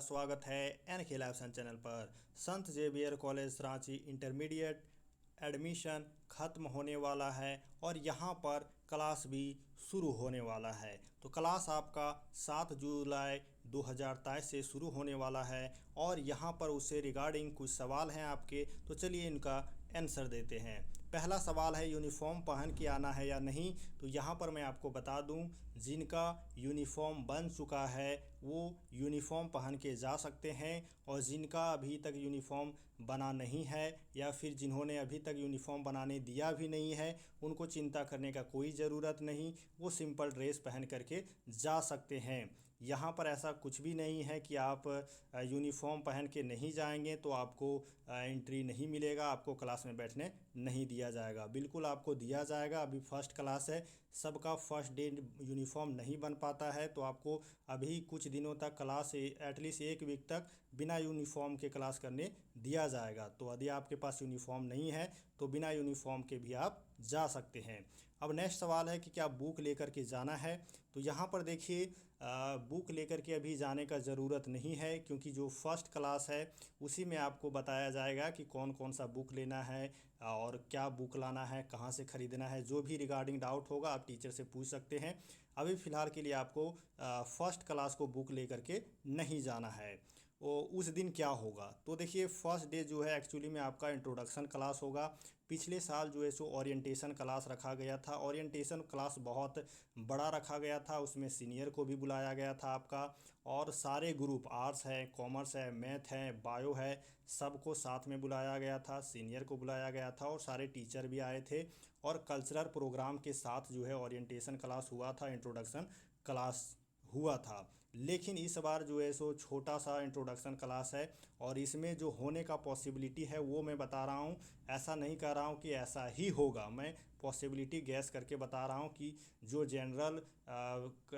स्वागत है एन के लाइव चैनल पर। संत Xavier college Ranchi intermediate admission ख़त्म होने वाला है और यहाँ पर क्लास भी शुरू होने वाला है। तो क्लास आपका 7 जुलाई 2023 से शुरू होने वाला है और यहाँ पर उससे रिगार्डिंग कुछ सवाल हैं आपके, तो चलिए इनका आंसर देते हैं। पहला सवाल है यूनिफॉर्म पहन के आना है या नहीं। तो यहाँ पर मैं आपको बता दूं, जिनका यूनिफॉर्म बन चुका है वो यूनिफॉर्म पहन के जा सकते हैं और जिनका अभी तक यूनिफॉर्म बना नहीं है या फिर जिन्होंने अभी तक यूनिफॉर्म बनाने दिया भी नहीं है, उनको चिंता करने का कोई ज़रूरत नहीं, वो सिंपल ड्रेस पहन करके जा सकते हैं। यहाँ पर ऐसा कुछ भी नहीं है कि आप यूनिफॉर्म पहन के नहीं जाएंगे तो आपको एंट्री नहीं मिलेगा, आपको क्लास में बैठने नहीं दिया जाएगा। बिल्कुल आपको दिया जाएगा। अभी फर्स्ट क्लास है, सबका फर्स्ट डे यूनिफॉर्म नहीं बन पाता है, तो आपको अभी कुछ दिनों तक क्लास एटलीस्ट 1 वीक तक बिना यूनिफॉर्म के क्लास करने दिया जाएगा। तो यदि आपके पास यूनिफॉर्म नहीं है तो बिना यूनिफॉर्म के भी आप जा सकते हैं। अब नेक्स्ट सवाल है कि क्या बुक लेकर के जाना है। तो यहाँ पर देखिए, बुक लेकर के अभी जाने का ज़रूरत नहीं है, क्योंकि जो फर्स्ट क्लास है उसी में आपको बताया जाएगा कि कौन कौन सा बुक लेना है और क्या बुक लाना है, कहाँ से ख़रीदना है। जो भी रिगार्डिंग डाउट होगा आप टीचर से पूछ सकते हैं। अभी फ़िलहाल के लिए आपको फर्स्ट क्लास को बुक लेकर के नहीं जाना है। उस दिन क्या होगा, तो देखिए फर्स्ट डे जो है एक्चुअली में आपका इंट्रोडक्शन क्लास होगा। पिछले साल जो है सो ओरिएंटेशन क्लास रखा गया था। ओरिएंटेशन क्लास बहुत बड़ा रखा गया था, उसमें सीनियर को भी बुलाया गया था आपका, और सारे ग्रुप आर्ट्स है, कॉमर्स है, मैथ है, बायो है, सबको साथ में बुलाया गया था। सीनियर को बुलाया गया था और सारे टीचर भी आए थे और कल्चरल प्रोग्राम के साथ जो है ओरिएंटेशन क्लास हुआ था, इंट्रोडक्शन क्लास हुआ था। लेकिन इस बार जो है सो छोटा सा इंट्रोडक्शन क्लास है और इसमें जो होने का पॉसिबिलिटी है वो मैं बता रहा हूँ। ऐसा नहीं कह रहा हूँ कि ऐसा ही होगा, मैं पॉसिबिलिटी गैस करके बता रहा हूँ कि जो जनरल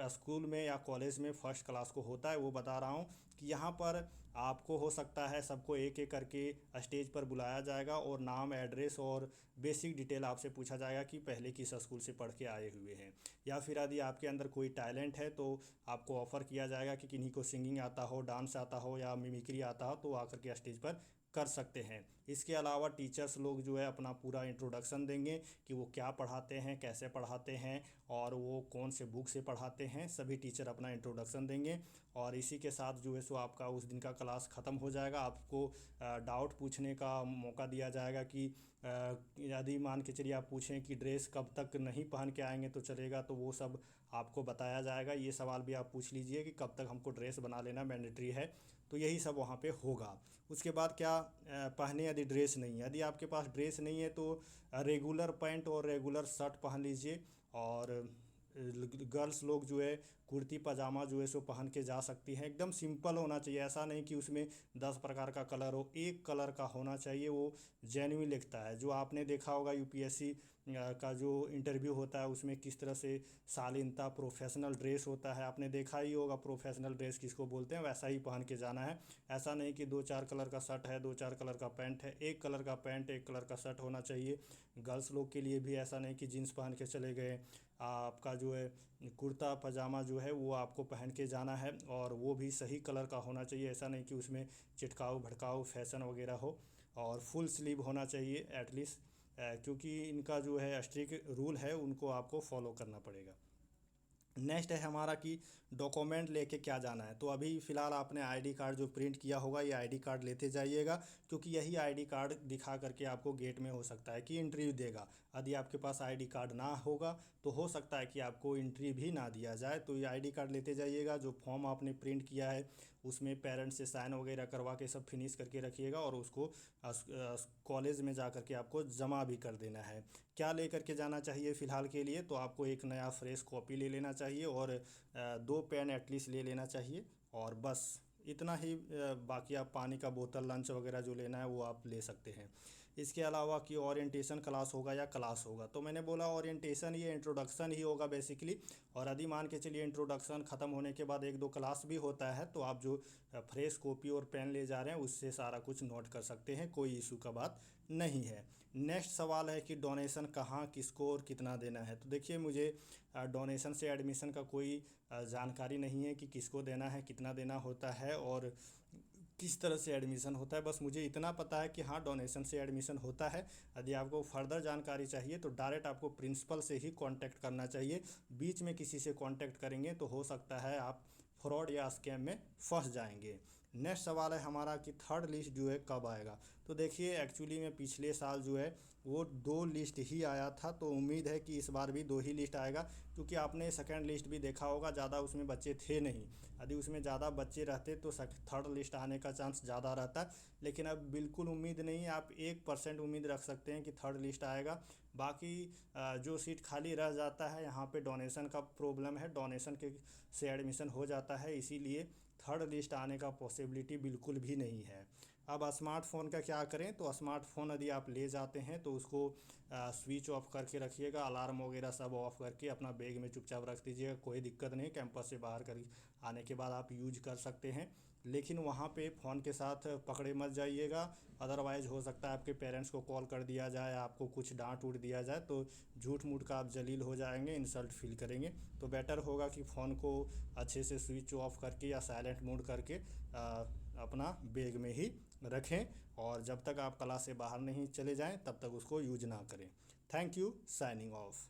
स्कूल में या कॉलेज में फ़र्स्ट क्लास को होता है वो बता रहा हूँ कि यहाँ पर आपको हो सकता है सबको एक एक करके स्टेज पर बुलाया जाएगा और नाम, एड्रेस और बेसिक डिटेल आपसे पूछा जाएगा कि पहले किस स्कूल से पढ़ के आए हुए हैं, या फिर यदि आपके अंदर कोई टैलेंट है तो आपको ऑफ़र किया जाएगा कि किन्हीं को सिंगिंग आता हो, डांस आता हो या मिमिक्री आता हो तो आकर के स्टेज पर कर सकते हैं। इसके अलावा टीचर्स लोग जो है अपना पूरा इंट्रोडक्शन देंगे कि वो क्या पढ़ाते हैं, कैसे पढ़ाते हैं और वो कौन से बुक से पढ़ाते हैं। सभी टीचर अपना इंट्रोडक्शन देंगे और इसी के साथ जो है सो आपका उस दिन का क्लास ख़त्म हो जाएगा। आपको डाउट पूछने का मौका दिया जाएगा कि यदि मान के चलिए आप पूछें कि ड्रेस कब तक नहीं पहन के आएंगे तो चलेगा, तो वो सब आपको बताया जाएगा। ये सवाल भी आप पूछ लीजिए कि कब तक हमको ड्रेस बना लेना मैंडेटरी है, तो यही सब वहाँ पे होगा। उसके बाद क्या पहने, यदि ड्रेस नहीं है, यदि आपके पास ड्रेस नहीं है तो रेगुलर पैंट और रेगुलर शर्ट पहन लीजिए। और गर्ल्स लोग जो है कुर्ती पजामा जो है सो पहन के जा सकती हैं। एकदम सिंपल होना चाहिए, ऐसा नहीं कि उसमें 10 प्रकार का कलर हो, एक कलर का होना चाहिए, वो जेन्युइन लिखता है। जो आपने देखा होगा यूपीएससी का जो इंटरव्यू होता है उसमें किस तरह से शालीनता, प्रोफेशनल ड्रेस होता है, आपने देखा ही होगा प्रोफेशनल ड्रेस किसको बोलते हैं, वैसा ही पहन के जाना है। ऐसा नहीं कि 2-4 कलर का शर्ट है, 2-4 कलर का पैंट है, एक कलर का पैंट, एक कलर का शर्ट होना चाहिए। गर्ल्स लोग के लिए भी ऐसा नहीं कि जीन्स पहन के चले गए, आपका जो है कुर्ता पजामा जो है वो आपको पहन के जाना है और वो भी सही कलर का होना चाहिए। ऐसा नहीं कि उसमें चिटकाऊ भड़काऊ फैशन वगैरह हो, और फुल स्लीव होना चाहिए एटलीस्ट, क्योंकि इनका जो है स्ट्रिक्ट रूल है, उनको आपको फॉलो करना पड़ेगा। नेक्स्ट है हमारा कि डॉक्यूमेंट लेके क्या जाना है। तो अभी फ़िलहाल आपने आईडी कार्ड जो प्रिंट किया होगा ये आईडी कार्ड लेते जाइएगा, क्योंकि यही आईडी कार्ड दिखा करके आपको गेट में हो सकता है कि एंट्री देगा। यदि आपके पास आईडी कार्ड ना होगा तो हो सकता है कि आपको एंट्री भी ना दिया जाए। तो ये आईडी कार्ड लेते जाइएगा। जो फॉर्म आपने प्रिंट किया है उसमें पेरेंट्स से साइन वगैरह करवा के सब फिनिश करके रखिएगा और उसको कॉलेज में जा करके आपको जमा भी कर देना है। क्या ले करके जाना चाहिए फ़िलहाल के लिए, तो आपको एक नया फ्रेश कॉपी ले लेना चाहिए और 2 पेन एटलीस्ट ले लेना चाहिए, और बस इतना ही। बाकी आप पानी का बोतल, लंच वगैरह जो लेना है वो आप ले सकते हैं। इसके अलावा कि ओरिएंटेशन क्लास होगा या क्लास होगा। तो मैंने बोला ओरिएंटेशन ये इंट्रोडक्शन ही होगा बेसिकली। और यदि मान के चलिए इंट्रोडक्शन ख़त्म होने के बाद 1-2 क्लास भी होता है तो आप जो फ्रेश कॉपी और पेन ले जा रहे हैं उससे सारा कुछ नोट कर सकते हैं, कोई इशू का बात नहीं है। नेक्स्ट सवाल है कि डोनेशन कहाँ, किसको और कितना देना है। तो देखिए मुझे डोनेशन से एडमिशन का कोई जानकारी नहीं है कि किसको देना है, कितना देना होता है और किस तरह से एडमिशन होता है। बस मुझे इतना पता है कि हाँ डोनेशन से एडमिशन होता है। यदि आपको फर्दर जानकारी चाहिए तो डायरेक्ट आपको प्रिंसिपल से ही कांटेक्ट करना चाहिए। बीच में किसी से कांटेक्ट करेंगे तो हो सकता है आप फ्रॉड या स्कैम में फंस जाएंगे। नेक्स्ट सवाल है हमारा कि थर्ड लिस्ट जो है कब आएगा। तो देखिए एक्चुअली में पिछले साल जो है वो 2 लिस्ट ही आया था, तो उम्मीद है कि इस बार भी 2 ही लिस्ट आएगा, क्योंकि आपने सेकंड लिस्ट भी देखा होगा ज़्यादा उसमें बच्चे थे नहीं। यदि उसमें ज़्यादा बच्चे रहते तो थर्ड लिस्ट आने का चांस ज़्यादा रहता, लेकिन अब बिल्कुल उम्मीद नहीं। आप 1% उम्मीद रख सकते हैं कि थर्ड लिस्ट आएगा। बाकी जो सीट खाली रह जाता है यहाँ पे डोनेशन का प्रॉब्लम है, डोनेशन के से एडमिशन हो जाता है, इसीलिए थर्ड लिस्ट आने का पॉसिबिलिटी बिल्कुल भी नहीं है। अब स्मार्टफ़ोन का क्या करें। तो स्मार्टफ़ोन यदि आप ले जाते हैं तो उसको स्विच ऑफ करके रखिएगा, अलार्म वगैरह सब ऑफ करके अपना बैग में चुपचाप रख दीजिएगा, कोई दिक्कत नहीं। कैंपस से बाहर कर आने के बाद आप यूज कर सकते हैं, लेकिन वहाँ पे फ़ोन के साथ पकड़े मत जाइएगा। अदरवाइज़ हो सकता है आपके पेरेंट्स को कॉल कर दिया जाए, आपको कुछ डांट उड़ दिया जाए तो झूठ मूठ का आप जलील हो जाएंगे, इंसल्ट फील करेंगे। तो बेटर होगा कि फ़ोन को अच्छे से स्विच ऑफ करके या साइलेंट मोड करके अपना बैग में ही रखें, और जब तक आप क्लास से बाहर नहीं चले जाएं तब तक उसको यूज ना करें। Thank you, signing off.